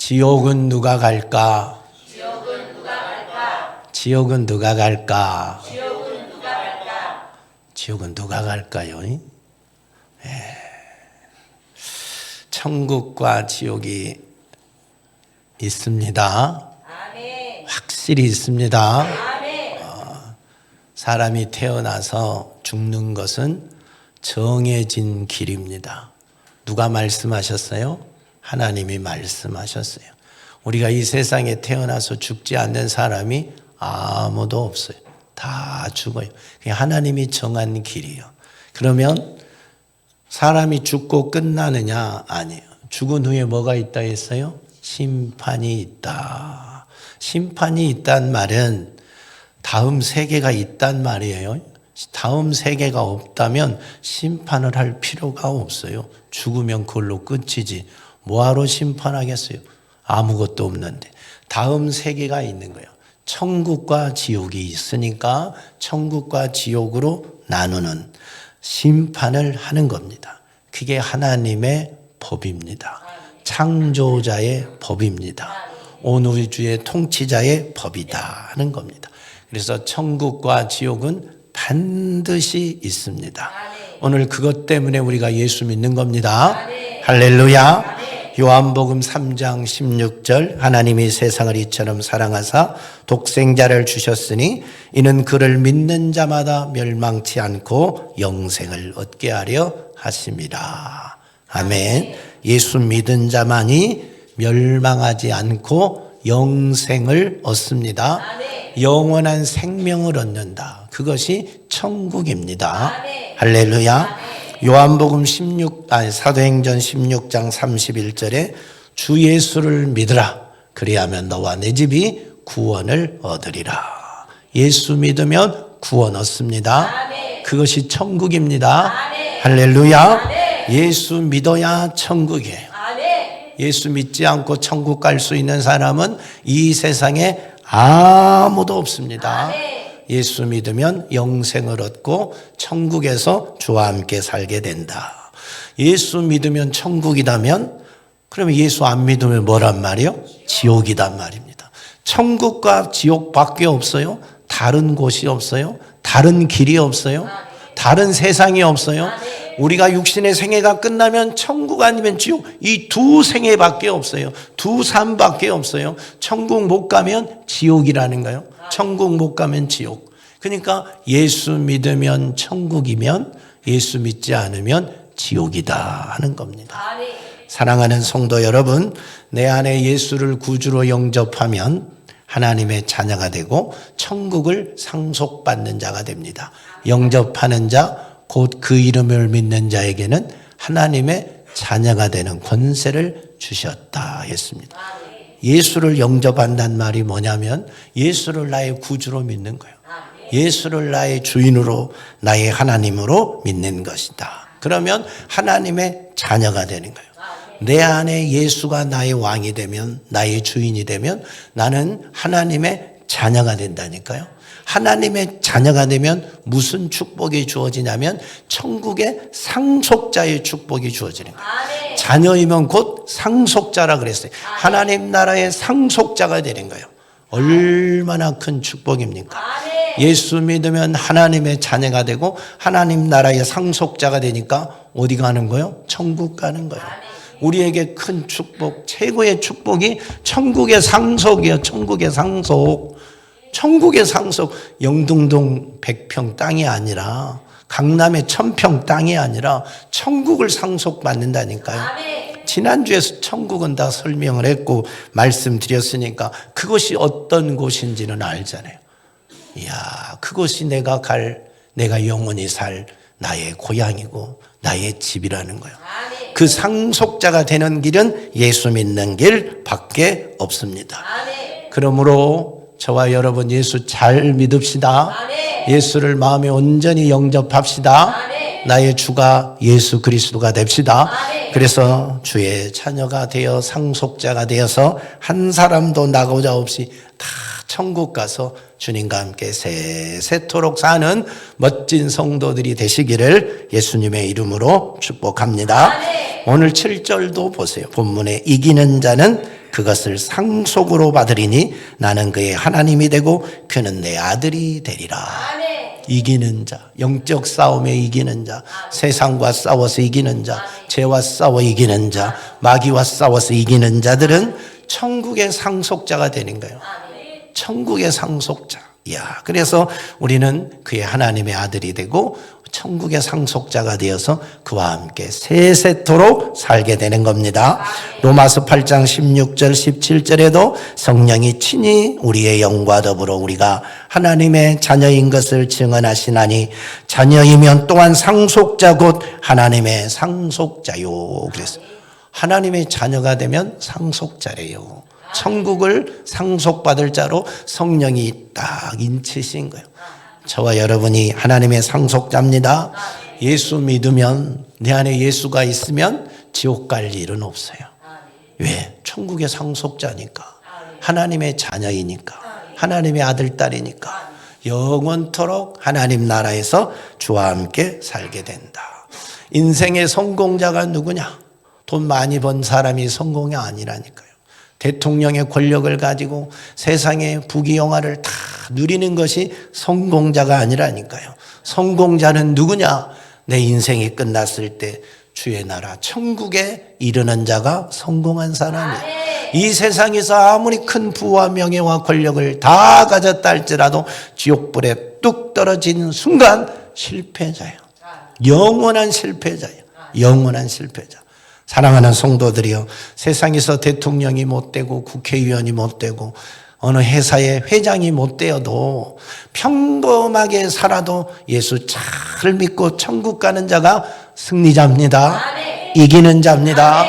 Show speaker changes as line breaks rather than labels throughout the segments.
지옥은 누가 갈까?
지옥은 누가 갈까?
지옥은 누가 갈까?
지옥은 누가 갈까?
지옥은 누가 갈까요? 천국과 지옥이 있습니다.
아멘.
확실히 있습니다.
아멘.
사람이 태어나서 죽는 것은 정해진 길입니다. 누가 말씀하셨어요? 하나님이 말씀하셨어요. 우리가 이 세상에 태어나서 죽지 않는 사람이 아무도 없어요. 다 죽어요. 그게 하나님이 정한 길이에요. 그러면 사람이 죽고 끝나느냐? 아니에요. 죽은 후에 뭐가 있다 했어요? 심판이 있다. 심판이 있단 말은 다음 세계가 있단 말이에요. 다음 세계가 없다면 심판을 할 필요가 없어요. 죽으면 그걸로 끝이지. 뭐하러 심판하겠어요? 아무것도 없는데. 다음 세계가 있는 거예요. 천국과 지옥이 있으니까 천국과 지옥으로 나누는 심판을 하는 겁니다. 그게 하나님의 법입니다. 창조자의 법입니다. 온 우주의 통치자의 법이다 하는 겁니다. 그래서 천국과 지옥은 반드시 있습니다. 오늘 그것 때문에 우리가 예수 믿는 겁니다. 할렐루야. 요한복음 3장 16절 하나님이 세상을 이처럼 사랑하사 독생자를 주셨으니 이는 그를 믿는 자마다 멸망치 않고 영생을 얻게 하려 하심이라. 아멘. 예수 믿은 자만이 멸망하지 않고 영생을 얻습니다. 영원한 생명을 얻는다. 그것이 천국입니다. 할렐루야. 요한복음 사도행전 16장 31절에 주 예수를 믿으라. 그리하면 너와 내 집이 구원을 얻으리라. 예수 믿으면 구원 얻습니다. 그것이 천국입니다. 할렐루야. 예수 믿어야 천국이에요. 예수 믿지 않고 천국 갈 수 있는 사람은 이 세상에 아무도 없습니다. 예수 믿으면 영생을 얻고 천국에서 주와 함께 살게 된다. 예수 믿으면 천국이라면 그러면 예수 안 믿으면 뭐란 말이요? 지옥이란 말입니다. 천국과 지옥밖에 없어요. 다른 곳이 없어요. 다른 길이 없어요. 다른 세상이 없어요. 우리가 육신의 생애가 끝나면 천국 아니면 지옥, 이 두 생애밖에 없어요. 두 삶밖에 없어요. 천국 못 가면 지옥이라는 거예요. 천국 못 가면 지옥. 그러니까 예수 믿으면 천국이면 예수 믿지 않으면 지옥이다 하는 겁니다. 사랑하는 성도 여러분, 내 안에 예수를 구주로 영접하면 하나님의 자녀가 되고 천국을 상속받는 자가 됩니다. 영접하는 자, 곧 그 이름을 믿는 자에게는 하나님의 자녀가 되는 권세를 주셨다 했습니다. 예수를 영접한다는 말이 뭐냐면 예수를 나의 구주로 믿는 거예요. 예수를 나의 주인으로 나의 하나님으로 믿는 것이다. 그러면 하나님의 자녀가 되는 거예요. 내 안에 예수가 나의 왕이 되면 나의 주인이 되면 나는 하나님의 자녀가 된다니까요. 하나님의 자녀가 되면 무슨 축복이 주어지냐면 천국의 상속자의 축복이 주어지는 거예요. 자녀이면 곧 상속자라 그랬어요. 하나님 나라의 상속자가 되는 거예요. 얼마나 큰 축복입니까? 예수 믿으면 하나님의 자녀가 되고 하나님 나라의 상속자가 되니까 어디 가는 거예요? 천국 가는 거예요. 우리에게 큰 축복, 최고의 축복이 천국의 상속이에요. 천국의 상속. 천국의 상속. 영등동 100평 땅이 아니라 강남의 1000평 땅이 아니라 천국을 상속받는다니까요. 지난주에 천국은 다 설명을 했고 말씀드렸으니까 그것이 어떤 곳인지는 알잖아요. 이야, 그것이 내가 영원히 살 나의 고향이고 나의 집이라는 거예요. 그 상속자가 되는 길은 예수 믿는 길 밖에 없습니다. 그러므로 저와 여러분 예수 잘 믿읍시다. 예수를 마음에 온전히 영접합시다. 나의 주가 예수 그리스도가 됩시다. 그래서 주의 자녀가 되어 상속자가 되어서 한 사람도 나고자 없이 다 천국 가서 주님과 함께 세세토록 사는 멋진 성도들이 되시기를 예수님의 이름으로 축복합니다. 오늘 7절도 보세요. 본문에 이기는 자는 그것을 상속으로 받으리니 나는 그의 하나님이 되고 그는 내 아들이 되리라.
아멘.
이기는 자, 영적 싸움에 이기는 자, 세상과 싸워서 이기는 자, 죄와 싸워 이기는 자, 마귀와 싸워서 이기는 자들은 천국의 상속자가 되는 거예요. 천국의 상속자. 이야, 그래서 우리는 그의 하나님의 아들이 되고 천국의 상속자가 되어서 그와 함께 세세토록 살게 되는 겁니다. 로마서 8장 16절 17절에도 성령이 친히 우리의 영과 더불어 우리가 하나님의 자녀인 것을 증언하시나니 자녀이면 또한 상속자 곧 하나님의 상속자요. 그래서 하나님의 자녀가 되면 상속자래요. 천국을 상속받을 자로 성령이 딱 인치신 거예요. 저와 여러분이 하나님의 상속자입니다. 예수 믿으면, 내 안에 예수가 있으면 지옥 갈 일은 없어요. 왜? 천국의 상속자니까, 하나님의 자녀이니까, 하나님의 아들, 딸이니까 영원토록 하나님 나라에서 주와 함께 살게 된다. 인생의 성공자가 누구냐? 돈 많이 번 사람이 성공이 아니라니까요. 대통령의 권력을 가지고 세상의 부귀영화를 다 누리는 것이 성공자가 아니라니까요. 성공자는 누구냐? 내 인생이 끝났을 때 주의 나라 천국에 이르는 자가 성공한 사람이에요. 이 세상에서 아무리 큰 부와 명예와 권력을 다 가졌다 할지라도 지옥불에 뚝 떨어지는 순간 실패자예요. 영원한 실패자예요. 영원한 실패자. 사랑하는 성도들이여, 세상에서 대통령이 못 되고 국회의원이 못 되고 어느 회사의 회장이 못 되어도 평범하게 살아도 예수 잘 믿고 천국 가는 자가 승리자입니다. 이기는 자입니다.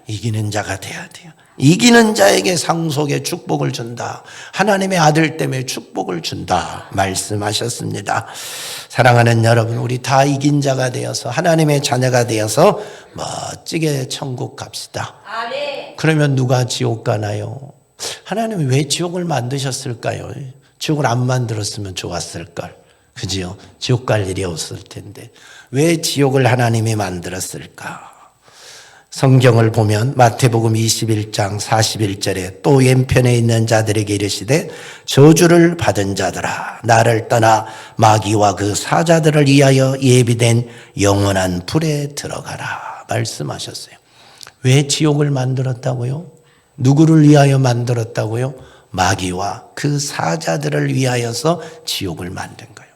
이기는 자가 돼야 돼요. 이기는 자에게 상속의 축복을 준다. 하나님의 아들 때문에 축복을 준다 말씀하셨습니다. 사랑하는 여러분, 우리 다 이긴 자가 되어서 하나님의 자녀가 되어서 멋지게 천국 갑시다. 그러면 누가 지옥 가나요? 하나님이 왜 지옥을 만드셨을까요? 지옥을 안 만들었으면 좋았을걸. 그지요? 지옥 갈 일이 없을 텐데 왜 지옥을 하나님이 만들었을까? 성경을 보면 마태복음 21장 41절에 또 왼편에 있는 자들에게 이르시되 저주를 받은 자들아 나를 떠나 마귀와 그 사자들을 위하여 예비된 영원한 불에 들어가라 말씀하셨어요. 왜 지옥을 만들었다고요? 누구를 위하여 만들었다고요? 마귀와 그 사자들을 위하여서 지옥을 만든 거예요.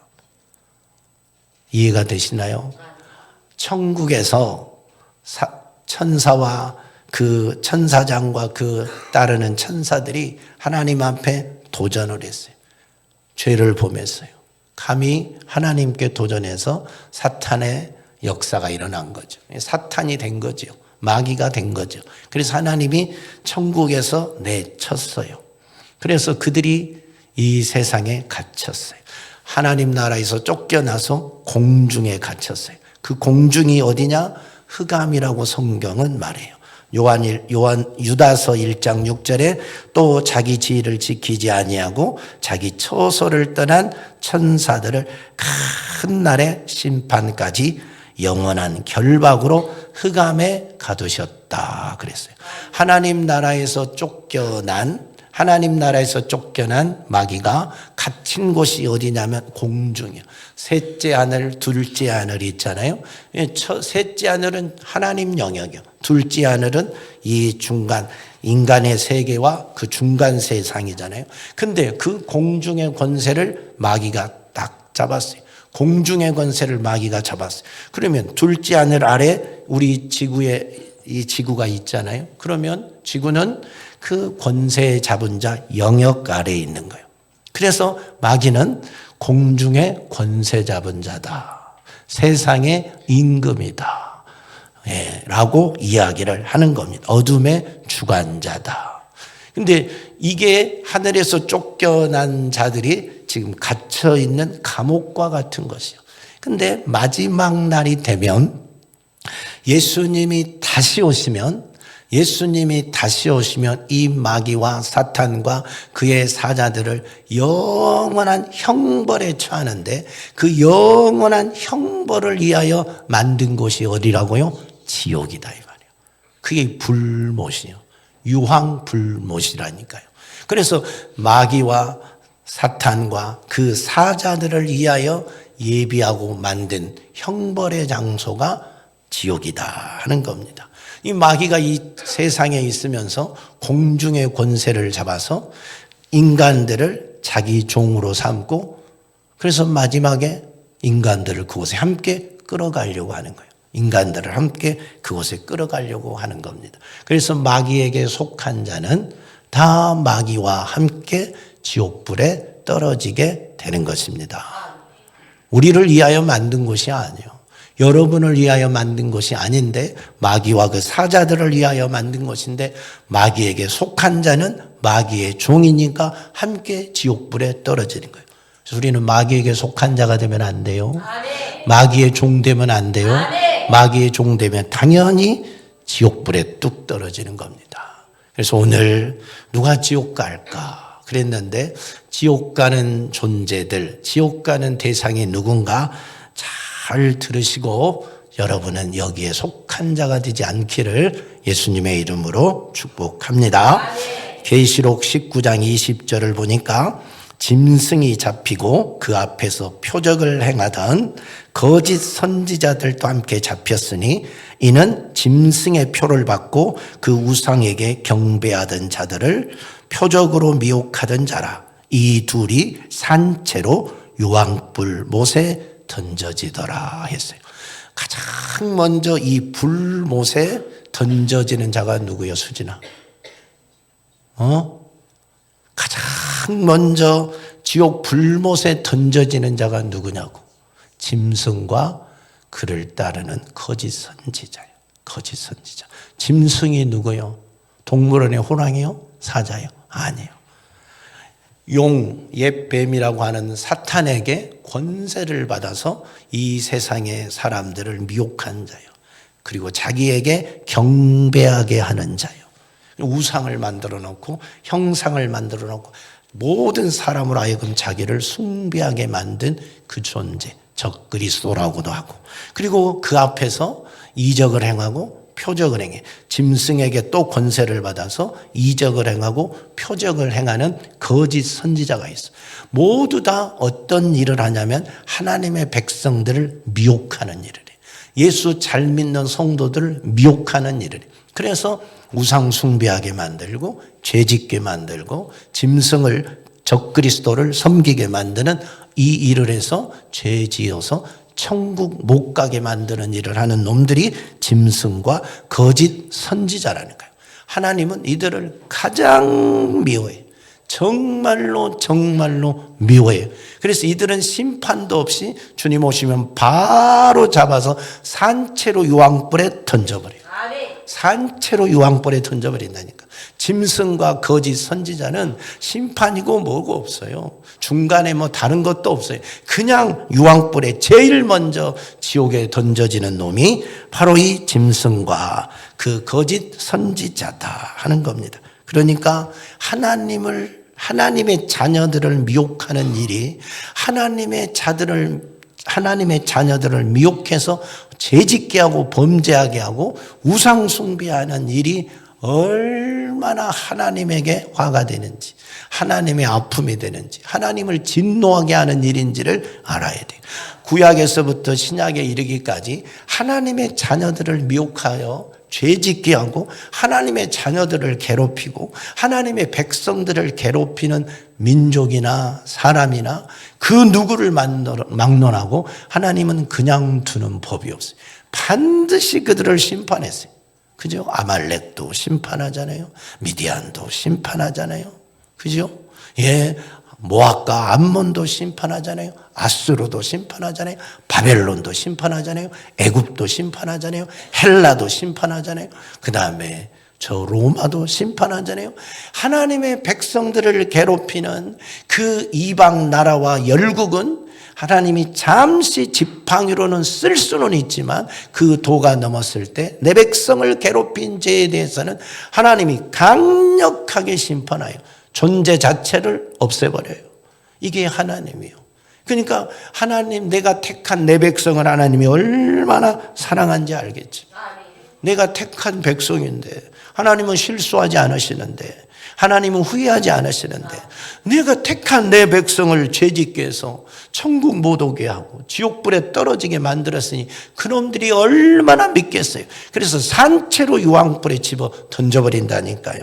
이해가 되시나요? 천국에서 천사와 그 천사장과 그 따르는 천사들이 하나님 앞에 도전을 했어요. 죄를 범했어요. 감히 하나님께 도전해서 사탄의 역사가 일어난 거죠. 사탄이 된 거죠. 마귀가 된 거죠. 그래서 하나님이 천국에서 내쳤어요. 그래서 그들이 이 세상에 갇혔어요. 하나님 나라에서 쫓겨나서 공중에 갇혔어요. 그 공중이 어디냐? 흑암이라고 성경은 말해요. 유다서 1장 6절에 또 자기 지위를 지키지 아니하고 자기 처소를 떠난 천사들을 큰 날의 심판까지 영원한 결박으로 흑암에 가두셨다 그랬어요. 하나님 나라에서 쫓겨난 마귀가 갇힌 곳이 어디냐면 공중이요. 셋째 하늘, 둘째 하늘 있잖아요. 셋째 하늘은 하나님 영역이요. 둘째 하늘은 이 중간 인간의 세계와 그 중간 세상이잖아요. 근데 그 공중의 권세를 마귀가 딱 잡았어요. 공중의 권세를 마귀가 잡았어요. 그러면 둘째 하늘 아래 우리 지구에 이 지구가 있잖아요. 그러면 지구는 그 권세 잡은 자 영역 아래에 있는 거예요. 그래서 마귀는 공중의 권세 잡은 자다. 세상의 임금이다. 라고 이야기를 하는 겁니다. 어둠의 주관자다. 근데 이게 하늘에서 쫓겨난 자들이 지금 갇혀 있는 감옥과 같은 것이요. 근데 마지막 날이 되면 예수님이 다시 오시면 이 마귀와 사탄과 그의 사자들을 영원한 형벌에 처하는데 그 영원한 형벌을 위하여 만든 곳이 어디라고요? 지옥이다 이 말이에요. 그게 불못이요. 유황불못이라니까요. 그래서 마귀와 사탄과 그 사자들을 위하여 예비하고 만든 형벌의 장소가 지옥이다 하는 겁니다. 이 마귀가 이 세상에 있으면서 공중의 권세를 잡아서 인간들을 자기 종으로 삼고, 그래서 마지막에 인간들을 그곳에 함께 끌어가려고 하는 거예요. 인간들을 함께 그곳에 끌어가려고 하는 겁니다. 그래서 마귀에게 속한 자는 다 마귀와 함께 지옥불에 떨어지게 되는 것입니다. 우리를 위하여 만든 것이 아니에요. 여러분을 위하여 만든 것이 아닌데 마귀와 그 사자들을 위하여 만든 것인데, 마귀에게 속한 자는 마귀의 종이니까 함께 지옥불에 떨어지는 거예요. 그래서 우리는 마귀에게 속한 자가 되면 안 돼요. 마귀의 종 되면 안 돼요. 마귀의 종 되면 당연히 지옥불에 뚝 떨어지는 겁니다. 그래서 오늘 누가 지옥 갈까 그랬는데, 지옥 가는 존재들, 지옥 가는 대상이 누군가 잘 들으시고 여러분은 여기에 속한 자가 되지 않기를 예수님의 이름으로 축복합니다. 계시록 19장 20절을 보니까 짐승이 잡히고 그 앞에서 표적을 행하던 거짓 선지자들도 함께 잡혔으니 이는 짐승의 표를 받고 그 우상에게 경배하던 자들을 표적으로 미혹하던 자라. 이 둘이 산채로 유황불 못에 던져지더라 했어요. 가장 먼저 이 불못에 던져지는 자가 누구요, 수진아? 가장 먼저 지옥 불못에 던져지는 자가 누구냐고. 짐승과 그를 따르는 거짓 선지자예요. 거짓 선지자. 짐승이 누구요? 동물원의 호랑이요? 사자요? 아니에요. 용, 옛 뱀이라고 하는 사탄에게 권세를 받아서 이 세상의 사람들을 미혹한 자요. 그리고 자기에게 경배하게 하는 자요. 우상을 만들어 놓고 형상을 만들어 놓고 모든 사람으로 하여금 자기를 숭배하게 만든 그 존재, 적그리스도라고도 하고, 그리고 그 앞에서 이적을 행하고 표적을 행해. 짐승에게 또 권세를 받아서 이적을 행하고 표적을 행하는 거짓 선지자가 있어. 모두 다 어떤 일을 하냐면 하나님의 백성들을 미혹하는 일을 해. 예수 잘 믿는 성도들을 미혹하는 일을 해. 그래서 우상 숭배하게 만들고 죄짓게 만들고 짐승을, 적그리스도를 섬기게 만드는 이 일을 해서 죄지어서 천국 못 가게 만드는 일을 하는 놈들이 짐승과 거짓 선지자라는 거예요. 하나님은 이들을 가장 미워해요. 정말로 정말로 미워해요. 그래서 이들은 심판도 없이 주님 오시면 바로 잡아서 산채로 유황불에 던져버려요. 산채로 유황불에 던져버린다니까. 짐승과 거짓 선지자는 심판이고 뭐고 없어요. 중간에 뭐 다른 것도 없어요. 그냥 유황불에 제일 먼저 지옥에 던져지는 놈이 바로 이 짐승과 그 거짓 선지자다 하는 겁니다. 그러니까 하나님의 자녀들을 미혹하는 일이, 하나님의 자녀들을 미혹해서 죄짓게 하고 범죄하게 하고 우상 숭배하는 일이 얼마나 하나님에게 화가 되는지, 하나님의 아픔이 되는지, 하나님을 진노하게 하는 일인지를 알아야 돼요. 구약에서부터 신약에 이르기까지 하나님의 자녀들을 미혹하여 죄짓게 하고 하나님의 자녀들을 괴롭히고 하나님의 백성들을 괴롭히는 민족이나 사람이나 그 누구를 막론하고 하나님은 그냥 두는 법이 없어요. 반드시 그들을 심판했어요. 그죠? 아말렉도 심판하잖아요. 미디안도 심판하잖아요. 그죠? 예. 모압과 암몬도 심판하잖아요. 아수르도 심판하잖아요. 바벨론도 심판하잖아요. 애굽도 심판하잖아요. 헬라도 심판하잖아요. 그 다음에 저 로마도 심판하잖아요. 하나님의 백성들을 괴롭히는 그 이방 나라와 열국은 하나님이 잠시 지팡이로는 쓸 수는 있지만 그 도가 넘었을 때 내 백성을 괴롭힌 죄에 대해서는 하나님이 강력하게 심판하여 존재 자체를 없애버려요. 이게 하나님이에요. 그러니까 하나님, 내가 택한 내 백성을 하나님이 얼마나 사랑한지 알겠지. 내가 택한 백성인데 하나님은 실수하지 않으시는데, 하나님은 후회하지 않으시는데, 내가 택한 내 백성을 죄짓게 해서 천국 못 오게 하고 지옥불에 떨어지게 만들었으니 그놈들이 얼마나 믿겠어요. 그래서 산채로 유황불에 집어 던져버린다니까요.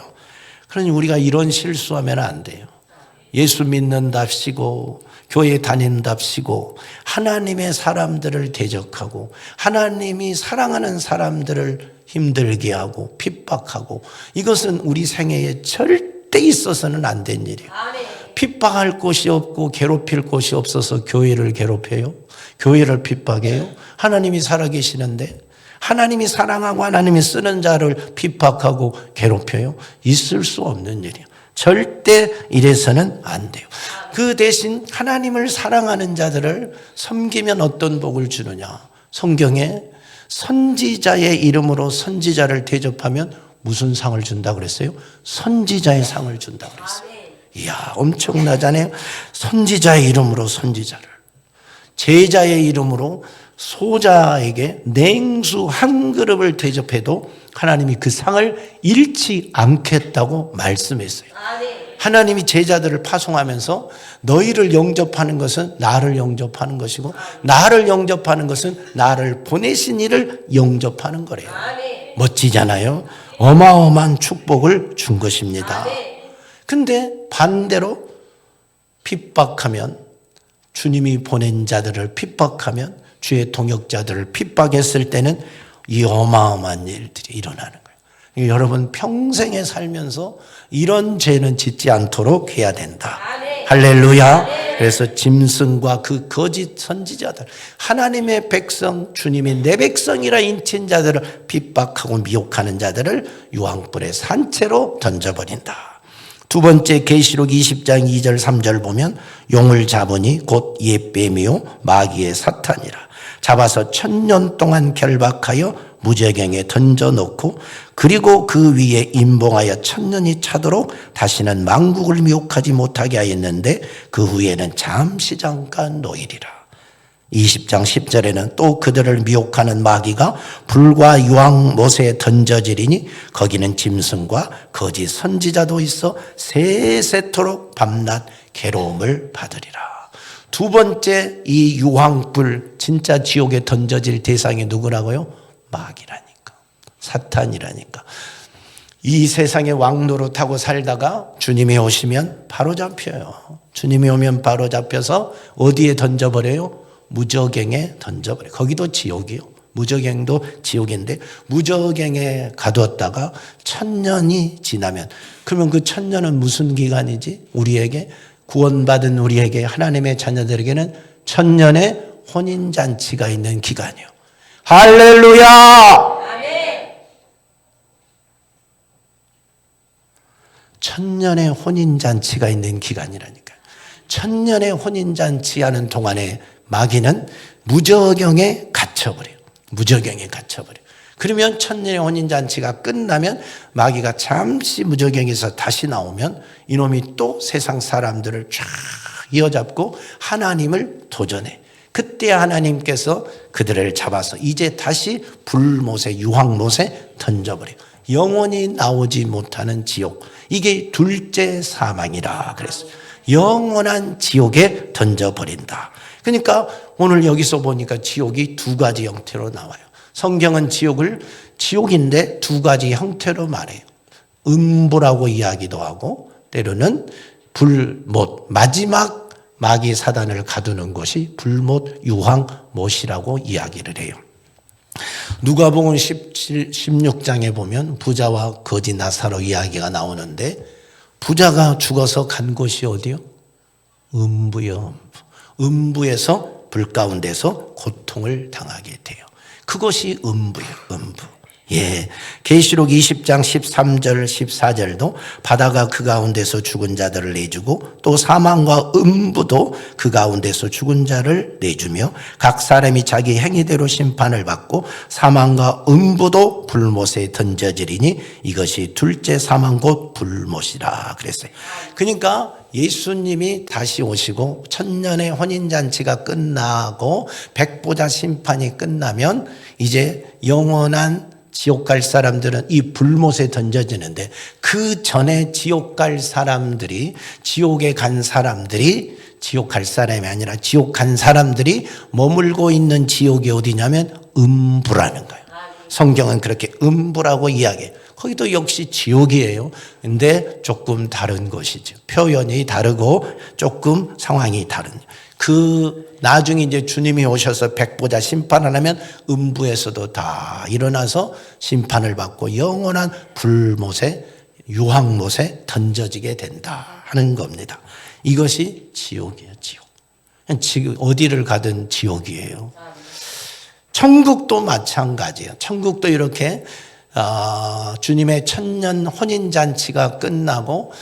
그러니 우리가 이런 실수하면 안 돼요. 예수 믿는답시고 교회 다닌답시고 하나님의 사람들을 대적하고 하나님이 사랑하는 사람들을 힘들게 하고 핍박하고, 이것은 우리 생애에 절대 있어서는 안 된 일이에요. 핍박할 곳이 없고 괴롭힐 곳이 없어서 교회를 괴롭혀요? 교회를 핍박해요? 하나님이 살아계시는데 하나님이 사랑하고 하나님이 쓰는 자를 핍박하고 괴롭혀요? 있을 수 없는 일이에요. 절대 이래서는 안 돼요. 그 대신 하나님을 사랑하는 자들을 섬기면 어떤 복을 주느냐? 성경에 선지자의 이름으로 선지자를 대접하면 무슨 상을 준다고 그랬어요? 선지자의 상을 준다고 그랬어요. 이야, 엄청나잖아요. 선지자의 이름으로 선지자를, 제자의 이름으로 소자에게 냉수 한 그릇을 대접해도 하나님이 그 상을 잃지 않겠다고 말씀했어요. 하나님이 제자들을 파송하면서 너희를 영접하는 것은 나를 영접하는 것이고 나를 영접하는 것은 나를 보내신 이를 영접하는 거래요. 멋지잖아요. 어마어마한 축복을 준 것입니다. 근데 반대로 핍박하면, 주님이 보낸 자들을 핍박하면, 주의 동역자들을 핍박했을 때는 이 어마어마한 일들이 일어나는 거예요. 여러분 평생에 살면서 이런 죄는 짓지 않도록 해야 된다. 할렐루야. 그래서 짐승과 그 거짓 선지자들, 하나님의 백성, 주님이 내 백성이라 인친 자들을 핍박하고 미혹하는 자들을 유황불에 산채로 던져버린다. 두 번째, 계시록 20장 2절 3절 보면 용을 잡으니 곧 옛뱀이요 마귀의 사탄이라. 잡아서 1000년 동안 결박하여 무저갱에 던져놓고 그리고 그 위에 임봉하여 1000년이 차도록 다시는 만국을 미혹하지 못하게 하였는데 그 후에는 잠시 잠깐 노이리라. 20장 10절에는 또 그들을 미혹하는 마귀가 불과 유황못에 던져지리니 거기는 짐승과 거짓 선지자도 있어 세세토록 밤낮 괴로움을 받으리라. 두 번째, 이 유황불, 진짜 지옥에 던져질 대상이 누구라고요? 마귀라니까, 사탄이라니까. 이 세상에 왕노릇하고 살다가 주님이 오시면 바로 잡혀요. 주님이 오면 바로 잡혀서 어디에 던져버려요? 무저갱에 던져버려요. 거기도 지옥이요. 무저갱도 지옥인데 무저갱에 가두었다가 1000년이 지나면, 그러면 그 1000년은 무슨 기간이지? 우리에게, 구원받은 우리에게, 하나님의 자녀들에게는 1000년의 혼인잔치가 있는 기간이요. 할렐루야! 1000년의 혼인잔치가 있는 기간이라니까요. 1000년의 혼인잔치하는 동안에 마귀는 무저경에 갇혀버려요. 무저경에 갇혀버려요. 그러면 1000년의 혼인잔치가 끝나면 마귀가 잠시 무저경에서 다시 나오면 이놈이 또 세상 사람들을 쫙 휘어잡고 하나님을 도전해. 그때 하나님께서 그들을 잡아서 이제 다시 불못에, 유황못에 던져버려요. 영원히 나오지 못하는 지옥. 이게 둘째 사망이라 그랬어요. 영원한 지옥에 던져버린다. 그러니까 오늘 여기서 보니까 지옥이 두 가지 형태로 나와요. 성경은 지옥을 지옥인데 두 가지 형태로 말해요. 음부라고 이야기도 하고 때로는 불못, 마지막 마귀 사단을 가두는 곳이 불못, 유황못이라고 이야기를 해요. 누가복음 16장에 보면 부자와 거지 나사로 이야기가 나오는데, 부자가 죽어서 간 곳이 어디요? 음부요. 음부에서, 불 가운데서 고통을 당하게 돼요. 그것이 음부예요. 음부. 예, 계시록 20장 13절 14절도 바다가 그 가운데서 죽은 자들을 내주고 또 사망과 음부도 그 가운데서 죽은 자를 내주며 각 사람이 자기 행위대로 심판을 받고 사망과 음부도 불못에 던져지리니 이것이 둘째 사망 곧 불못이라 그랬어요. 그러니까 예수님이 다시 오시고 1000년의 혼인잔치가 끝나고 백보자 심판이 끝나면 이제 영원한 지옥 갈 사람들은 이 불못에 던져지는데 그 전에 지옥 갈 사람들이 지옥에 간 사람들이 지옥 갈 사람이 아니라 지옥 간 사람들이 머물고 있는 지옥이 어디냐면 음부라는 거예요. 성경은 그렇게 음부라고 이야기해요. 거기도 역시 지옥이에요. 근데 조금 다른 것이죠. 표현이 다르고 조금 상황이 다른. 나중에 이제 주님이 오셔서 백보자 심판을 하면 음부에서도 다 일어나서 심판을 받고 영원한 불못에, 유황못에 던져지게 된다 하는 겁니다. 이것이 지옥이에요, 지옥. 지금 어디를 가든 지옥이에요. 천국도 마찬가지예요. 천국도 이렇게 주님의 천년 혼인잔치가 끝나고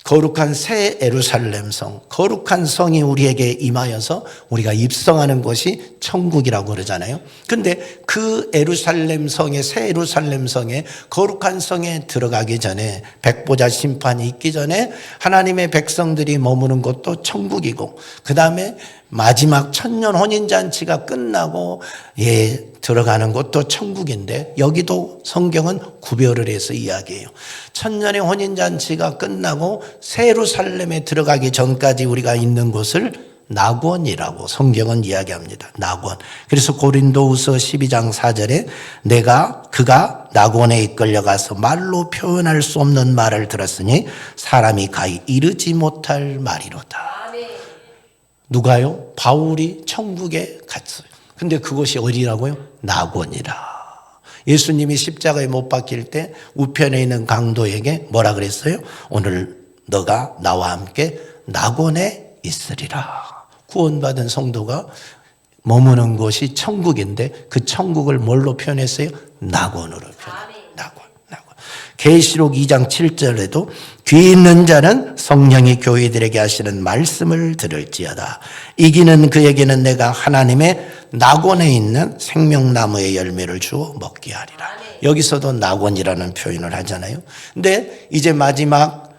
거룩한 새 예루살렘 성, 거룩한 성이 우리에게 임하여서 우리가 입성하는 것이 천국이라고 그러잖아요. 근데 그 예루살렘 성에, 새 예루살렘 성에, 거룩한 성에 들어가기 전에, 백보자 심판이 있기 전에 하나님의 백성들이 머무는 곳도 천국이고, 그 다음에 마지막 천년 혼인잔치가 끝나고 들어가는 곳도 천국인데, 여기도 성경은 구별을 해서 이야기해요. 천년의 혼인잔치가 끝나고 새 예루살렘에 들어가기 전까지 우리가 있는 곳을 낙원이라고 성경은 이야기합니다. 낙원. 그래서 고린도후서 12장 4절에 그가 낙원에 이끌려가서 말로 표현할 수 없는 말을 들었으니 사람이 가히 이르지 못할 말이로다. 누가요? 바울이 천국에 갔어요. 근데 그것이 어디라고요? 낙원이라. 예수님이 십자가에 못 박힐 때 우편에 있는 강도에게 뭐라 그랬어요? 오늘 너가 나와 함께 낙원에 있으리라. 구원받은 성도가 머무는 곳이 천국인데 그 천국을 뭘로 표현했어요? 낙원으로 표현했어요. 낙원. 계시록 2장 7절에도 귀 있는 자는 성령이 교회들에게 하시는 말씀을 들을지어다. 이기는 그에게는 내가 하나님의 낙원에 있는 생명나무의 열매를 주어 먹게 하리라. 여기서도 낙원이라는 표현을 하잖아요. 근데 이제 마지막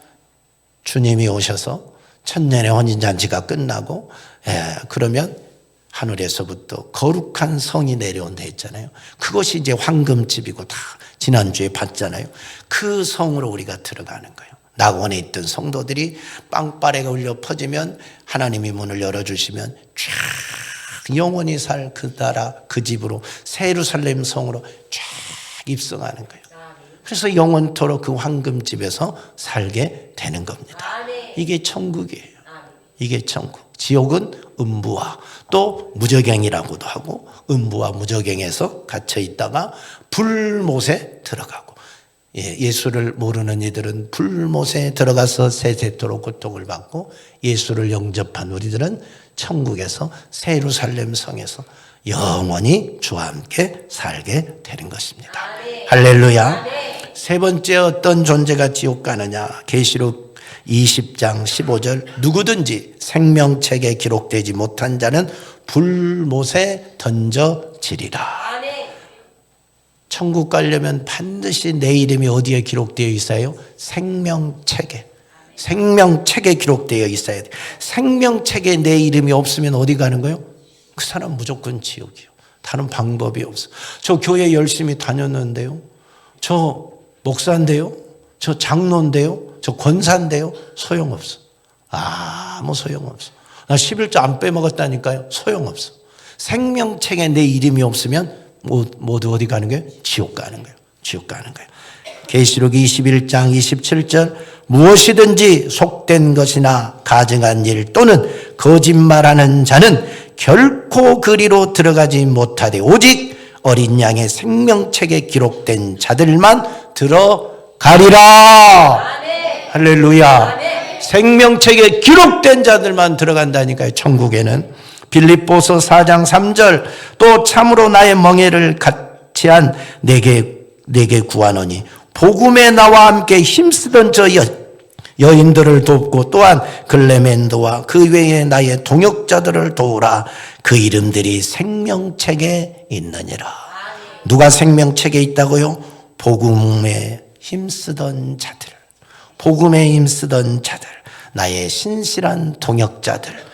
주님이 오셔서 천년의 혼인잔치가 끝나고 그러면 하늘에서부터 거룩한 성이 내려온다 했잖아요. 그것이 이제 황금집이고 다 지난주에 봤잖아요. 그 성으로 우리가 들어가는 거예요. 낙원에 있던 성도들이 빵빠레가 울려 퍼지면 하나님이 문을 열어주시면 쫙 영원히 살 그 나라 그 집으로 새 예루살렘 성으로 쫙 입성하는 거예요. 그래서 영원토록 그 황금집에서 살게 되는 겁니다. 이게 천국이에요. 이게 천국. 지옥은 음부와 또 무저갱이라고도 하고 음부와 무저갱에서 갇혀 있다가 불못에 들어가고 예수를 모르는 이들은 불못에 들어가서 세세토록 고통을 받고 예수를 영접한 우리들은 천국에서 새 예루살렘 성에서 영원히 주와 함께 살게 되는 것입니다. 할렐루야. 세 번째 어떤 존재가 지옥 가느냐. 계시록 20장 15절 누구든지 생명책에 기록되지 못한 자는 불못에 던져지리라. 천국 가려면 반드시 내 이름이 어디에 기록되어 있어요? 생명책에. 생명책에 기록되어 있어야 돼. 생명책에 내 이름이 없으면 어디 가는 거예요? 그 사람 무조건 지옥이요. 다른 방법이 없어. 저 교회 열심히 다녔는데요. 저 목사인데요. 저 장로인데요. 저 권사인데요. 소용없어. 아무 소용없어. 나 11조 안 빼먹었다니까요. 소용없어. 생명책에 내 이름이 없으면 모두 어디 가는 거예요? 지옥 가는 거예요. 지옥 가는 거예요. 계시록 21장 27절 무엇이든지 속된 것이나 가증한 일 또는 거짓말하는 자는 결코 그리로 들어가지 못하되 오직 어린 양의 생명책에 기록된 자들만 들어가리라. 할렐루야. 생명책에 기록된 자들만 들어간다니까요. 천국에는. 빌립보서 4장 3절 또 참으로 나의 멍에를 같이 한 내게 구하노니 복음에 나와 함께 힘쓰던 저 여인들을 돕고 또한 글레멘도와 그 외에 나의 동역자들을 도우라. 그 이름들이 생명책에 있느니라. 누가 생명책에 있다고요? 복음에 힘쓰던 자들, 복음에 힘쓰던 자들, 나의 신실한 동역자들,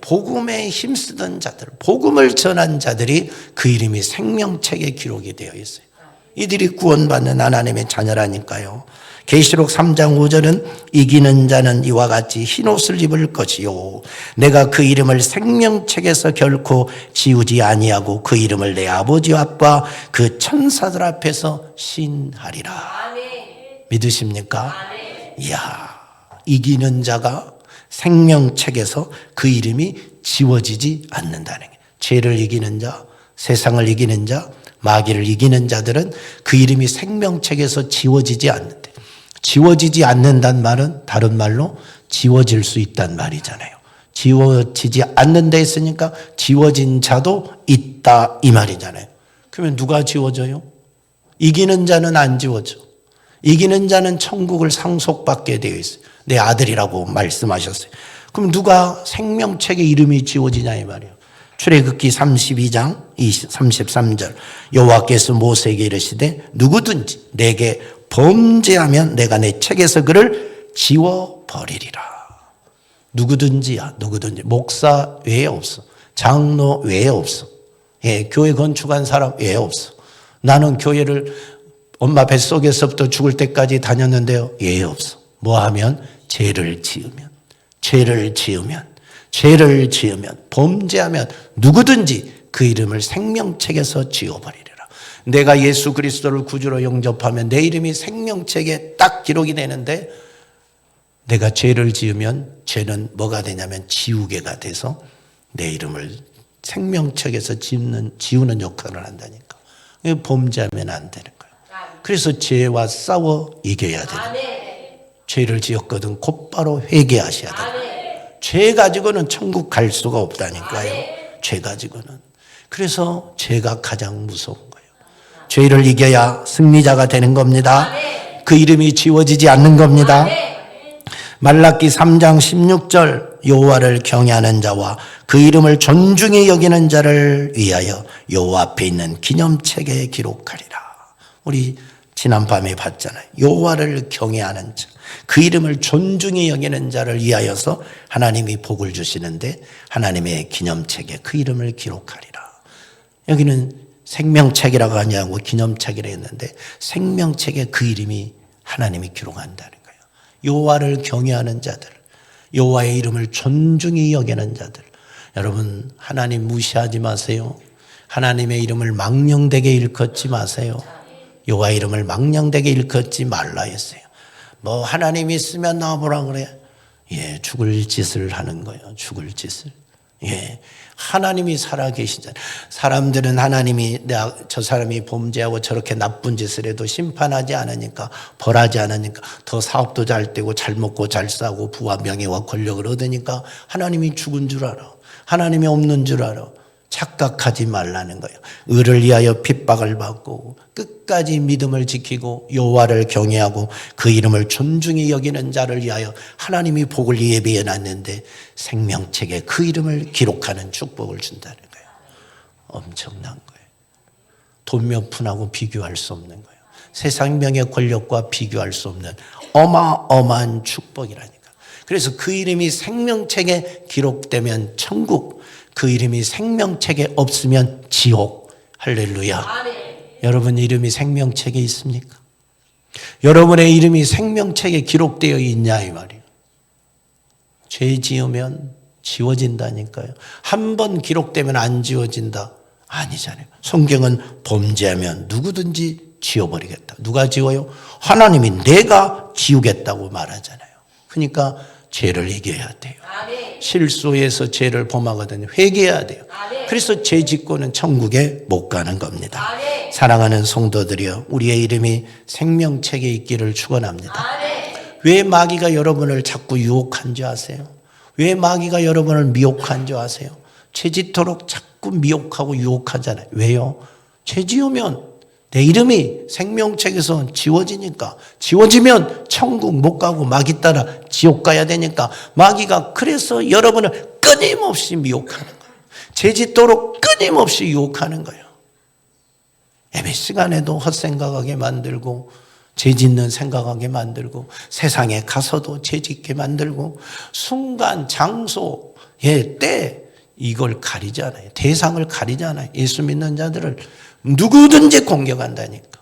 복음에 힘쓰던 자들, 복음을 전한 자들이 그 이름이 생명책에 기록이 되어 있어요. 이들이 구원받는 하나님의 자녀라니까요. 계시록 3장 5절은 이기는 자는 이와 같이 흰옷을 입을 것이요 내가 그 이름을 생명책에서 결코 지우지 아니하고 그 이름을 내 아버지 앞과 그 천사들 앞에서 신하리라.
아멘.
믿으십니까?
아멘.
이야, 이기는 자가 생명책에서 그 이름이 지워지지 않는다는 거예요. 죄를 이기는 자, 세상을 이기는 자, 마귀를 이기는 자들은 그 이름이 생명책에서 지워지지 않는데, 지워지지 않는다는 말은 다른 말로 지워질 수 있단 말이잖아요. 지워지지 않는 데 있으니까 지워진 자도 있다 이 말이잖아요. 그러면 누가 지워져요? 이기는 자는 안 지워져. 이기는 자는 천국을 상속받게 되어 있어요. 내 아들이라고 말씀하셨어요. 그럼 누가 생명책의 이름이 지워지냐 이 말이에요. 출애굽기 32장 33절 여호와께서 모세에게 이르시되 누구든지 내게 범죄하면 내가 내 책에서 그를 지워버리리라. 누구든지야, 누구든지. 목사 외에 없어. 장로 외에 없어. 예, 교회 건축한 사람 외에 없어. 나는 교회를 엄마 뱃속에서부터 죽을 때까지 다녔는데요. 외에 없어. 뭐 하면? 죄를 지으면 범죄하면 누구든지 그 이름을 생명책에서 지워버리리라. 내가 예수 그리스도를 구주로 영접하면 내 이름이 생명책에 딱 기록이 되는데 내가 죄를 지으면 죄는 뭐가 되냐면 지우개가 돼서 내 이름을 생명책에서 지우는 역할을 한다니까. 범죄하면 안 되는 거예요. 그래서 죄와 싸워 이겨야 되는 거예요. 죄를 지었거든 곧바로 회개하셔야 돼요. 죄 가지고는 천국 갈 수가 없다니까요. 죄 가지고는. 그래서 죄가 가장 무서운 거예요. 죄를 이겨야 승리자가 되는 겁니다. 그 이름이 지워지지 않는 겁니다. 말라기 3장 16절 여호와를 경외하는 자와 그 이름을 존중히 여기는 자를 위하여 여호와 앞에 있는 기념책에 기록하리라. 우리 지난밤에 봤잖아요. 여호와를 경외하는 자, 그 이름을 존중히 여기는 자를 위하여서 하나님이 복을 주시는데 하나님의 기념책에 그 이름을 기록하리라. 여기는 생명책이라고 하냐고 기념책이라 했는데 생명책에 그 이름이 하나님이 기록한다는 거예요. 여호와를 경외하는 자들, 여호와의 이름을 존중히 여기는 자들. 여러분, 하나님 무시하지 마세요. 하나님의 이름을 망령되게 일컫지 마세요. 여호와의 이름을 망령되게 일컫지 말라 했어요. 뭐 하나님 있으면 나와보라 그래. 예, 죽을 짓을 하는 거예요. 죽을 짓을. 예, 하나님이 살아계시잖아요. 사람들은 하나님이 저 사람이 범죄하고 저렇게 나쁜 짓을 해도 심판하지 않으니까, 벌하지 않으니까, 더 사업도 잘 되고 잘 먹고 잘 싸고 부와 명예와 권력을 얻으니까 하나님이 죽은 줄 알아. 하나님이 없는 줄 알아. 착각하지 말라는 거예요. 의를 위하여 핍박을 받고 끝까지 믿음을 지키고 여호와를 경외하고 그 이름을 존중히 여기는 자를 위하여 하나님이 복을 예비해 놨는데 생명책에 그 이름을 기록하는 축복을 준다는 거예요. 엄청난 거예요. 돈 몇 푼하고 비교할 수 없는 거예요. 세상 명예 권력과 비교할 수 없는 어마어마한 축복이라니까. 그래서 그 이름이 생명책에 기록되면 천국, 그 이름이 생명책에 없으면 지옥. 할렐루야.
아멘.
여러분 이름이 생명책에 있습니까? 여러분의 이름이 생명책에 기록되어 있냐 이 말이에요. 죄 지으면 지워진다니까요. 한 번 기록되면 안 지워진다. 아니잖아요. 성경은 범죄하면 누구든지 지워버리겠다. 누가 지워요? 하나님이 내가 지우겠다고 말하잖아요. 그러니까 죄를 이겨야 돼요.
아멘.
실수해서 죄를 범하거든요. 회개해야 돼요.
아멘.
그래서 죄 짓고는 천국에 못 가는 겁니다.
아멘.
사랑하는 성도들이여, 우리의 이름이 생명책에 있기를 축원합니다.
아멘.
왜 마귀가 여러분을 자꾸 유혹한 줄 아세요? 왜 마귀가 여러분을 미혹한 줄 아세요? 죄 짓도록 자꾸 미혹하고 유혹하잖아요. 왜요? 죄 지으면 내 이름이 생명책에서 지워지니까, 지워지면 천국 못 가고 마귀 따라 지옥 가야 되니까 마귀가 그래서 여러분을 끊임없이 미혹하는 거예요. 죄 짓도록 끊임없이 유혹하는 거예요. 예배 시간에도 헛생각하게 만들고 죄 짓는 생각하게 만들고 세상에 가서도 죄 짓게 만들고 순간, 장소, 때 이걸 가리잖아요. 대상을 가리잖아요. 예수 믿는 자들을 누구든지 공격한다니까.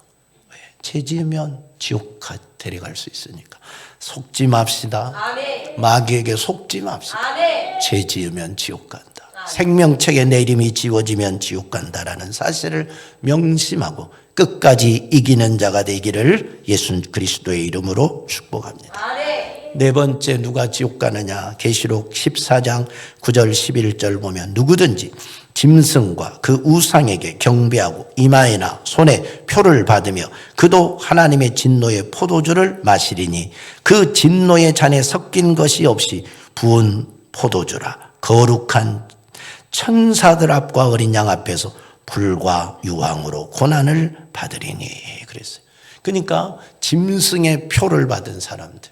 죄 지으면 지옥 데려갈 수 있으니까 속지 맙시다.
아멘.
마귀에게 속지 맙시다.
아멘.
죄 지으면 지옥 간다. 생명책에 내 이름이 지워지면 지옥 간다라는 사실을 명심하고 끝까지 이기는 자가 되기를 예수 그리스도의 이름으로 축복합니다.
아멘.
네 번째 누가 지옥 가느냐? 계시록 14장 9절 11절 보면 누구든지 짐승과 그 우상에게 경배하고 이마에나 손에 표를 받으며 그도 하나님의 진노의 포도주를 마시리니 그 진노의 잔에 섞인 것이 없이 부은 포도주라. 거룩한 천사들 앞과 어린 양 앞에서 불과 유황으로 고난을 받으리니 그랬어요. 그러니까 짐승의 표를 받은 사람들,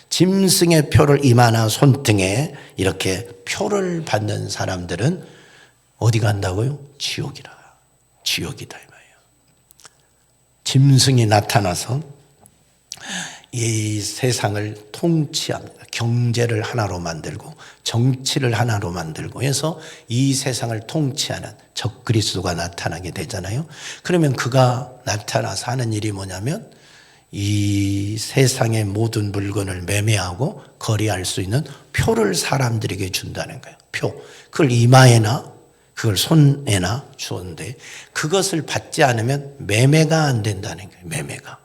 짐승의 표를 이마나 손등에 이렇게 표를 받는 사람들은 어디 간다고요? 지옥이라. 지옥이다 이 말이에요. 짐승이 나타나서 이 세상을 통치합니다. 경제를 하나로 만들고 정치를 하나로 만들고 해서 이 세상을 통치하는 적그리스도가 나타나게 되잖아요. 그러면 그가 나타나서 하는 일이 뭐냐면 이 세상의 모든 물건을 매매하고 거래할 수 있는 표를 사람들에게 준다는 거예요. 표. 그걸 이마에나 그걸 손에나 주었는데 그것을 받지 않으면 매매가 안 된다는 거예요. 매매가.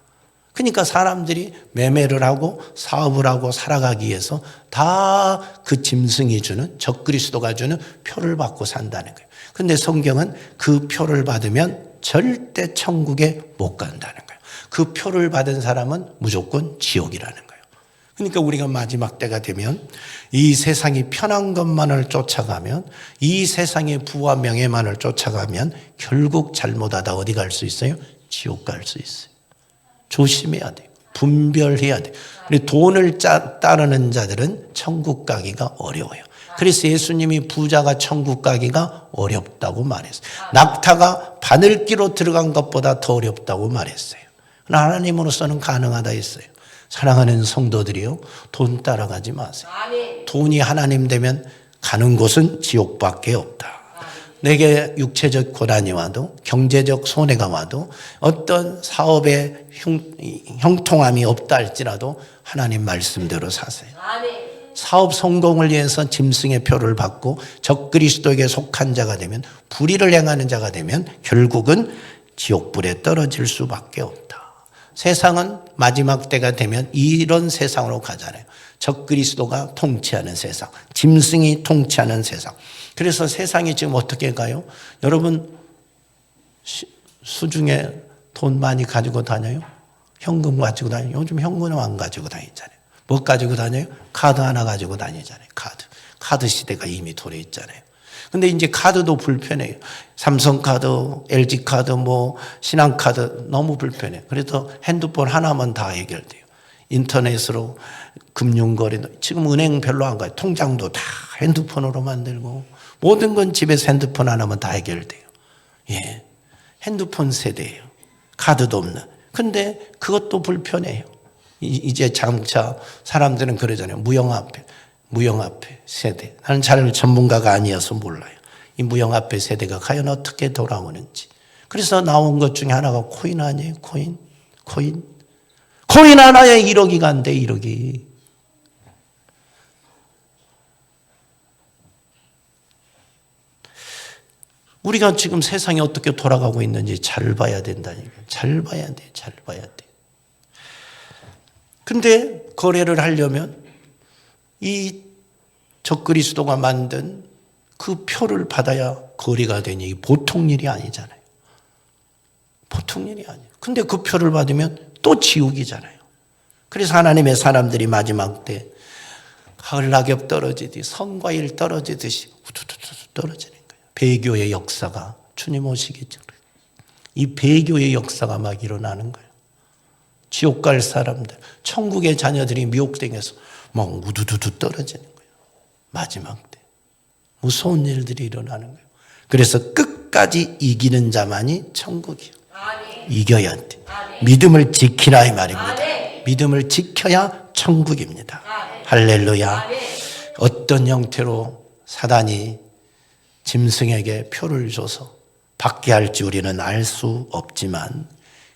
그러니까 사람들이 매매를 하고 사업을 하고 살아가기 위해서 다 그 짐승이 주는 적그리스도가 주는 표를 받고 산다는 거예요. 그런데 성경은 그 표를 받으면 절대 천국에 못 간다는 거예요. 그 표를 받은 사람은 무조건 지옥이라는 거예요. 그러니까 우리가 마지막 때가 되면 이 세상이 편한 것만을 쫓아가면 이 세상의 부와 명예만을 쫓아가면 결국 잘못하다 어디 갈 수 있어요? 지옥 갈 수 있어요. 조심해야 돼요. 분별해야 돼요. 돈을 따르는 자들은 천국 가기가 어려워요. 그래서 예수님이 부자가 천국 가기가 어렵다고 말했어요. 낙타가 바늘기로 들어간 것보다 더 어렵다고 말했어요. 하나님으로서는 가능하다 했어요. 사랑하는 성도들이요, 돈 따라가지 마세요. 돈이 하나님 되면 가는 곳은 지옥밖에 없다. 내게 육체적 고난이 와도 경제적 손해가 와도 어떤 사업에 형통함이 없다 할지라도 하나님 말씀대로 사세요. 사업 성공을 위해서 짐승의 표를 받고 적그리스도에게 속한 자가 되면 불의를 행하는 자가 되면 결국은 지옥불에 떨어질 수밖에 없다. 세상은 마지막 때가 되면 이런 세상으로 가잖아요. 적그리스도가 통치하는 세상, 짐승이 통치하는 세상. 그래서 세상이 지금 어떻게 가요? 여러분 수중에 돈 많이 가지고 다녀요? 현금 가지고 다녀요? 요즘 현금은 안 가지고 다니잖아요. 뭐 가지고 다녀요? 카드 하나 가지고 다니잖아요. 카드 시대가 이미 도래 있잖아요. 근데 이제 카드도 불편해요. 삼성카드, LG카드, 신한카드 너무 불편해요. 그래서 핸드폰 하나만 다 해결돼요. 인터넷으로 금융거래도 지금 은행 별로 안 가요. 통장도 다 핸드폰으로 만들고 모든 건 집에서 핸드폰 하나면 다 해결돼요. 예, 핸드폰 세대예요. 카드도 없는. 근데 그것도 불편해요. 이제 장차 사람들은 그러잖아요. 무형화폐 세대. 나는 잘 전문가가 아니어서 몰라요. 이 무형화폐 세대가 과연 어떻게 돌아오는지. 그래서 나온 것 중에 하나가 코인 아니에요? 코인 하나에 1억이 간대. 1억이. 우리가 지금 세상이 어떻게 돌아가고 있는지 잘 봐야 된다니까요. 잘 봐야 돼. 근데 거래를 하려면 이 적그리스도가 만든 그 표를 받아야 거래가 되니 보통 일이 아니잖아요. 보통 일이 아니에요. 근데 그 표를 받으면 또 지옥이잖아요. 그래서 하나님의 사람들이 마지막 때 가을 낙엽 떨어지듯이 성과일 떨어지듯이 우두두두 떨어지는 거예요. 배교의 역사가 주님 오시기 전에 이 배교의 역사가 막 일어나는 거예요. 지옥 갈 사람들, 천국의 자녀들이 미혹당해서 막 우두두두 떨어지는 거예요. 마지막 때 무서운 일들이 일어나는 거예요. 그래서 끝까지 이기는 자만이 천국이에요. 이겨야 돼. 믿음을 지키라 이 말입니다. 믿음을 지켜야 천국입니다. 할렐루야. 어떤 형태로 사단이 짐승에게 표를 줘서 받게 할지 우리는 알 수 없지만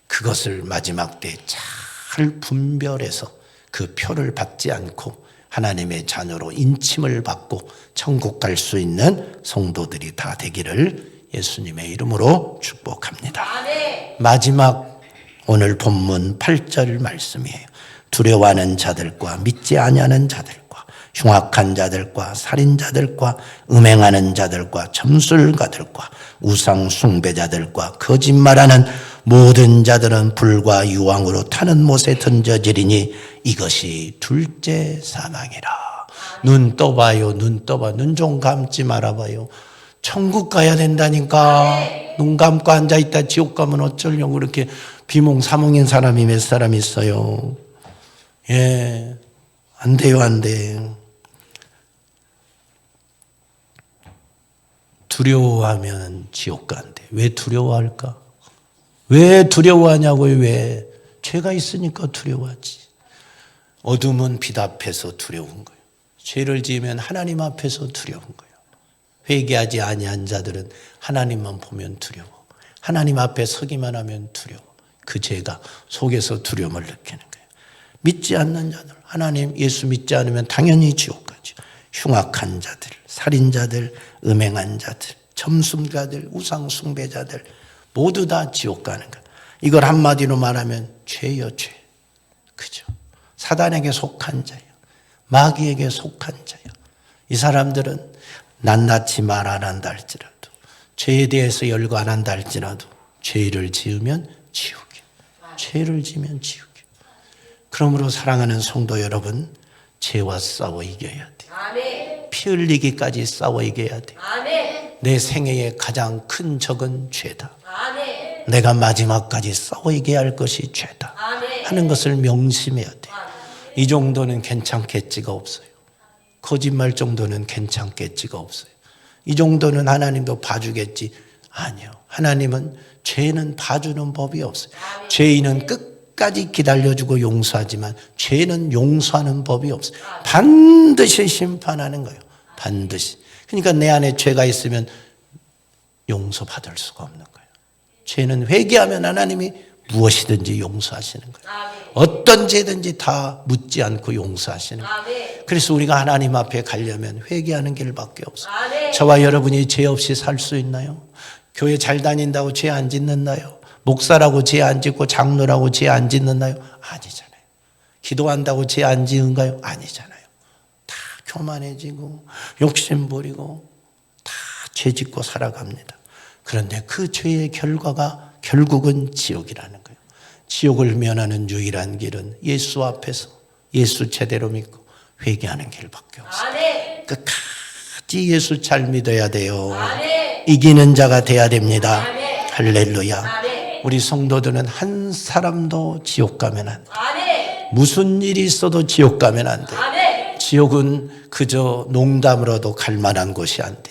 그것을 마지막 때 잘 분별해서 그 표를 받지 않고 하나님의 자녀로 인침을 받고 천국 갈 수 있는 성도들이 다 되기를 예수님의 이름으로 축복합니다. 마지막 오늘 본문 8절 말씀이에요. 두려워하는 자들과 믿지 아니하는 자들과 흉악한 자들과 살인자들과 음행하는 자들과 점술가들과 우상 숭배자들과 거짓말하는 모든 자들은 불과 유황으로 타는 못에 던져지리니 이것이 둘째 사망이라. 눈 떠봐요. 눈 떠봐. 눈 좀 감지 말아봐요. 천국 가야 된다니까. 눈 감고 앉아있다 지옥 가면 어쩌려고 그렇게 비몽사몽인 사람이 몇 사람 있어요. 예, 안 돼요, 안 돼. 두려워하면 지옥 간대. 왜 두려워할까? 왜 두려워하냐고요? 왜? 죄가 있으니까 두려워하지. 어둠은 빛 앞에서 두려운 거예요. 죄를 지으면 하나님 앞에서 두려운 거예요. 회개하지 아니한 자들은 하나님만 보면 두려워. 하나님 앞에 서기만 하면 두려워. 그 죄가 속에서 두려움을 느끼는 거예요. 믿지 않는 자들, 하나님 예수 믿지 않으면 당연히 지옥 가죠. 흉악한 자들, 살인자들, 음행한 자들, 점술가들, 우상 숭배자들 모두 다 지옥 가는 것. 이걸 한마디로 말하면 죄요, 죄. 그죠? 사단에게 속한 자예요. 마귀에게 속한 자예요. 이 사람들은 낱낱이 말 안 한다 할지라도, 죄에 대해서 열거 안 한다 할지라도 죄를 지으면 지옥이에요. 죄를 지으면 지옥이에요. 그러므로 사랑하는 성도 여러분, 죄와 싸워 이겨야 돼요. 피 흘리기까지 싸워 이겨야 돼요. 내 생애의 가장 큰 적은 죄다. 내가 마지막까지 싸워 이겨야 할 것이 죄다 하는 것을 명심해야 돼요. 이 정도는 괜찮겠지가 없어요. 거짓말 정도는 괜찮겠지가 없어요. 이 정도는 하나님도 봐주겠지. 아니요. 하나님은 죄는 봐주는 법이 없어요. 죄인은 끝까지 기다려주고 용서하지만 죄는 용서하는 법이 없어요. 반드시 심판하는 거예요. 반드시. 그러니까 내 안에 죄가 있으면 용서받을 수가 없는 거예요. 죄는 회개하면 하나님이 무엇이든지 용서하시는 거예요. 어떤 죄든지 다 묻지 않고 용서하시는 거예요. 그래서 우리가 하나님 앞에 가려면 회개하는 길밖에 없어요. 저와 여러분이 죄 없이 살 수 있나요? 교회 잘 다닌다고 죄 안 짓는다요? 목사라고 죄 안 짓고 장로라고 죄 안 짓는다요? 아니잖아요. 기도한다고 죄 안 지은가요? 아니잖아요. 다 교만해지고 욕심 부리고 다 죄 짓고 살아갑니다. 그런데 그 죄의 결과가 결국은 지옥이라는 거예요. 지옥을 면하는 유일한 길은 예수 앞에서 예수 제대로 믿고 회개하는 길밖에 없어요. 끝까지 예수 잘 믿어야 돼요. 이기는 자가 돼야 됩니다. 할렐루야. 우리 성도들은 한 사람도 지옥 가면 안 돼. 무슨 일이 있어도 지옥 가면 안 돼. 지옥은 그저 농담으로도 갈 만한 곳이 안 돼.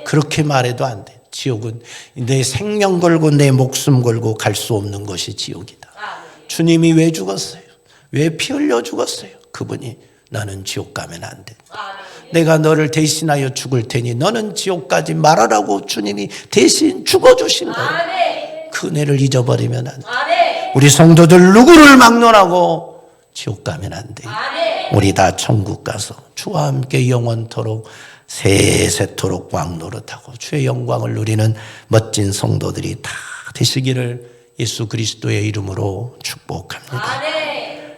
그렇게 말해도 안 돼. 지옥은 내 생명 걸고 내 목숨 걸고 갈 수 없는 것이 지옥이다. 주님이 왜 죽었어요? 왜 피 흘려 죽었어요? 그분이 나는 지옥 가면 안 돼. 내가 너를 대신하여 죽을 테니 너는 지옥 가지 말아라고 주님이 대신 죽어주신 거예요. 그 은혜를 잊어버리면 안 돼. 우리 성도들 누구를 막론하고 지옥 가면 안 돼. 우리 다 천국 가서 주와 함께 영원토록 세세토록 왕노릇하고 주의 영광을 누리는 멋진 성도들이 다 되시기를 예수 그리스도의 이름으로 축복합니다.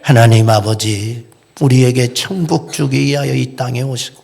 하나님 아버지, 우리에게 천국 주기 위하여 이 땅에 오시고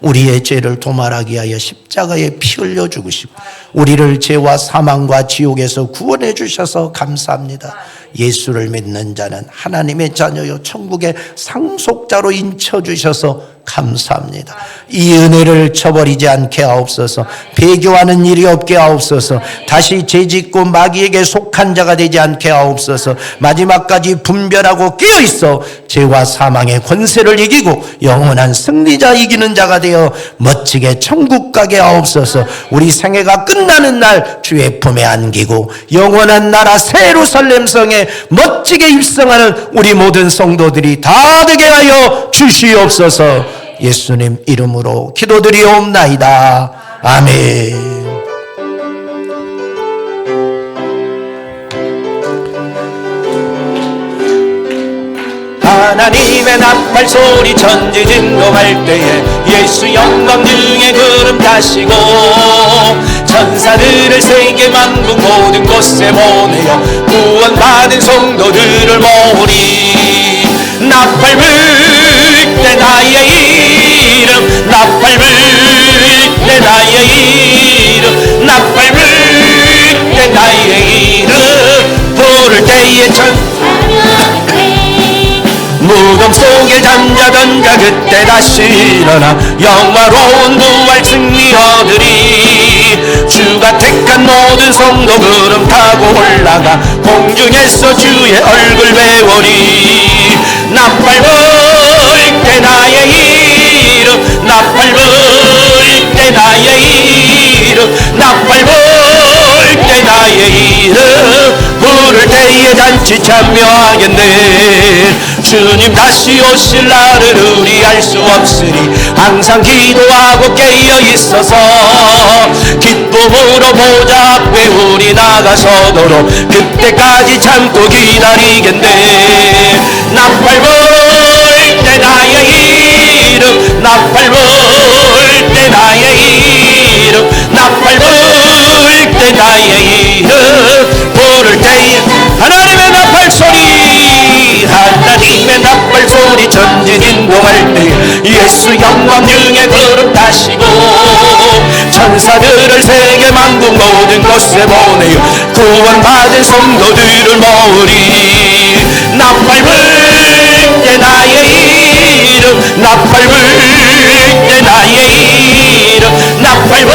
우리의 죄를 도말하기 위하여 십자가에 피 흘려 죽으시고 우리를 죄와 사망과 지옥에서 구원해 주셔서 감사합니다. 예수를 믿는 자는 하나님의 자녀요 천국의 상속자로 인쳐주셔서 감사합니다. 이 은혜를 저버리지 않게 하옵소서. 배교하는 일이 없게 하옵소서. 다시 죄짓고 마귀에게 속한 자가 되지 않게 하옵소서. 마지막까지 분별하고 깨어있어 죄와 사망의 권세를 이기고 영원한 승리자 이기는 자가 되어 멋지게 천국 가게 하옵소서. 우리 생애가 끝나는 날 주의 품에 안기고 영원한 나라 새 예루살렘 성에 멋지게 입성하는 우리 모든 성도들이 다 되게 하여 주시옵소서. 예수님 이름으로 기도드리옵나이다. 아멘. 하나님의 나팔 소리 천지진동할 때에 예수 영광 중에 구름 타시고 천사들을 세계 만국 모든 곳에 보내어 구원받은 성도들을 모으리. 나팔 불 때 나의 이름 나팔 불 때 나의 이름 나팔 불 때 나의 이름 부를 때에 무덤 속에 잠자던 자 그때 다시 일어나 영화로운 부활 승리 얻으리. 주가 택한 모든 성도 구름 타고 올라가 공중에서 주의 얼굴 배우리. 나팔 불 때 나의 이름 나팔 불 때 나의 이름 나팔 불 때 나의 이름 부를 때에 잔치 참여하겠네. 주님 다시 오실 날을 우리 알 수 없으니 항상 기도하고 깨어 있어서 기쁨으로 보좌 앞에 우리 나가서도록 그때까지 참고 기다리겠네. 나팔 불 때 나의 이름 나팔 불 때 나의 이름 나팔 불 때 나의 이름 부를 때에 하나님의 나팔 소리 하나님의 나팔 소리 전진인동할 때 예수 영광 중에 구름 타시고 천사들을 세계 만국 모든 곳에 보내요 구원받은 성도들을 모으리. 나팔 불 때 나의 이름 나팔 불 때 나의 이름 나팔 불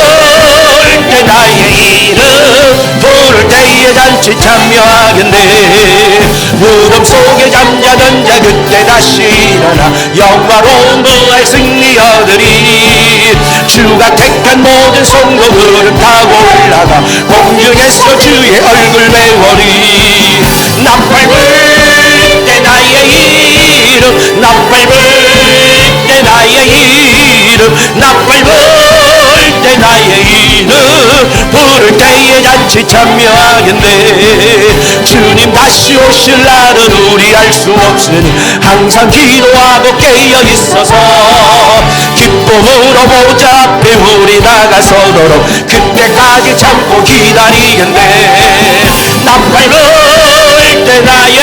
때 나의 이름 부를 때에 잔치 참여하겠네. 무덤 속에 잠자던 자 그때 다시 일어나 영화로운 부활 승리 얻으리. 주가 택한 모든 성도 구름 타고 올라가 공중에서 주의 얼굴 배우리. 나팔 불 때 나의 이름 나팔 불 때 나의 이름 나팔 불 때 나의 이름 부를 때에 잔치 참여하겠네. 주님 다시 오실 날은 우리 알 수 없으니 항상 기도하고 깨어 있어서 기쁨으로 보좌 앞에 우리 나가서도록 그때까지 참고 기다리겠네. 나팔 불 때 나의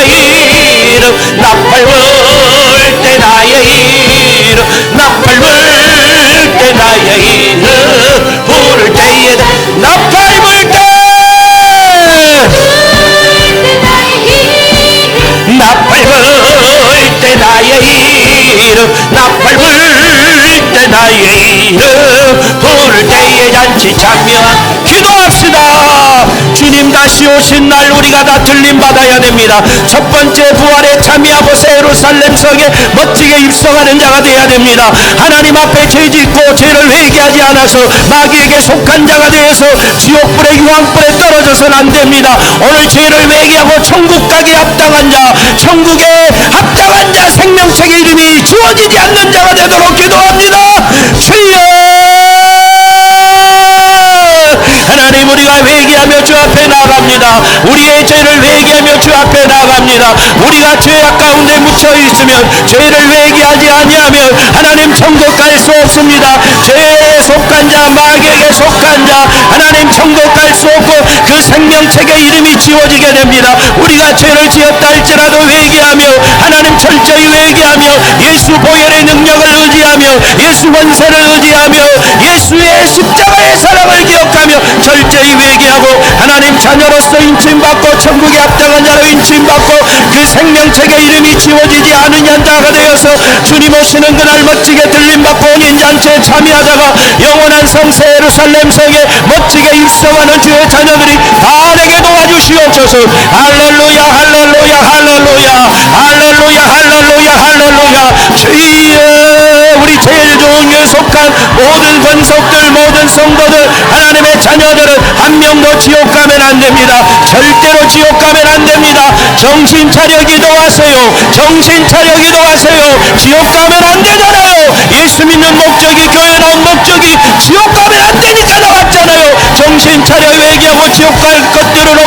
이름 나팔 불 때 나의 이름 나팔 불 때 나의 이름 부를 때에 나팔 불 때 나팔 불 때 나의 이름 나팔 불 때 나의 이름 부를 때에 잔치 참여 기도합시다. 주님 다시 오신 날 우리가 다 들림받아야 됩니다. 첫 번째 부활에 참여하고 예루살렘 성에 멋지게 입성하는 자가 되어야 됩니다. 하나님 앞에 죄짓고 죄를 회개하지 않아서 마귀에게 속한 자가 되어서 지옥불에 유황불에 떨어져서는 안 됩니다. 오늘 죄를 회개하고 천국 가기에 합당한 자 천국에 합당한 자 생명책의 이름이 지워지지 않는 자가 되도록 기도합니다. 주여 하나님 우리가 회개하며 주 앞에 나갑니다. 우리의 죄를 회개하며 주 앞에 나갑니다. 우리가 죄악 가운데 묻혀 있으면 죄를 회개하지 아니하면 하나님 천국 갈 수 없습니다. 죄에 속한 자 마귀에게 속한 자 하나님 천국 갈 수 없고 그 생명책의 이름이 지워지게 됩니다. 우리가 죄를 지었다 할지라도 회개하며 하나님 철저히 회개하며 예수 보혈의 능력을 의지하며 예수 권세를 의지하며 예수의 십자가의 사랑을 기억하며 철저히 회개하고 하나님 자녀로서 인침받고 천국에 합당한 자로 인침받고 그 생명책의 이름이 지워지지 않은 자가 되어서 주님 오시는 그날 멋지게 들림받고 혼인잔치에 참여하다가 영원한 성세 예루살렘 성에 멋지게 입성하는 주의 자녀들이 다 되게 도와주시옵소서. 할렐루야 할렐루야 할렐루야 할렐루야 할렐루야 할렐루야. 주여 우리 제일 좋은 에 속한 모든 권속들 모든 성도들 하나님의 자녀들은 한 명도 지옥 가면 안 됩니다. 절대로 지옥 가면 안 됩니다. 정신 차려 기도하세요. 정신 차려 기도하세요. 지옥 가면 안 되잖아요. 예수 믿는 목적이 교회 나온 목적이 지옥 가면 안 되니까 나왔잖아요. 정신 차려 회개하고 지옥 갈 것들은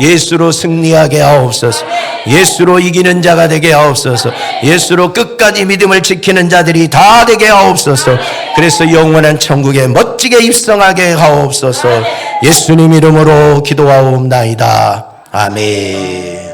예수로 승리하게 하옵소서. 예수로 이기는 자가 되게 하옵소서. 예수로 끝까지 믿음을 지키는 자들이 다 되게 하옵소서. 그래서 영원한 천국에 멋지게 입성하게 하옵소서. 예수님 이름으로 기도하옵나이다. 아멘.